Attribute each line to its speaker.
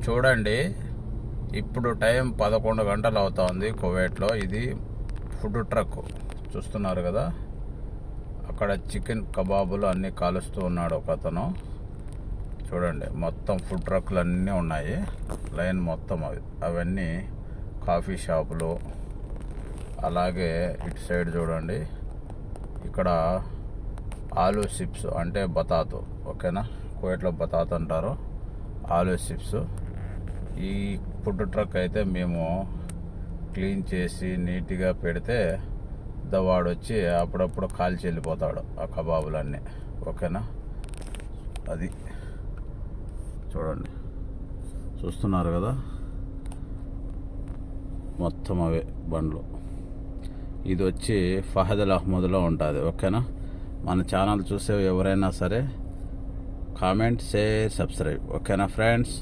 Speaker 1: చూడండి, ఇప్పుడు టైం 11 గంటలు అవుతోంది కువైట్లో. ఇది ఫుడ్ ట్రక్ చూస్తున్నారు కదా, అక్కడ చికెన్ కబాబులు అన్నీ కాలుస్తూ ఉన్నాడు ఒక అతను. చూడండి, మొత్తం ఫుడ్ ట్రక్లు అన్నీ ఉన్నాయి, లైన్ మొత్తం. అవన్నీ కాఫీ షాపులు. అలాగే ఇటు సైడ్ చూడండి, ఇక్కడ ఆలూ చిప్స్ అంటే బతాతు, ఓకేనా, కువైట్లో బతాతు అంటారు, ఆలూ చిప్స్. ఈ ఫుడ్ ట్రక్ అయితే మేము క్లీన్ చేసి నీట్గా పెడితే వాడు వచ్చి అప్పుడప్పుడు కాల్చి వెళ్ళిపోతాడు ఆ కబాబులన్నీ, ఓకేనా. అది చూడండి, చూస్తున్నారు కదా, మొత్తం అవే బండ్లు. ఇది వచ్చి ఫహద్ అల్ అహ్మద్లో ఉంటుంది, ఓకేనా. మన ఛానల్ చూసే ఎవరైనా సరే కామెంట్, షేర్, సబ్స్క్రైబ్, ఓకేనా ఫ్రెండ్స్.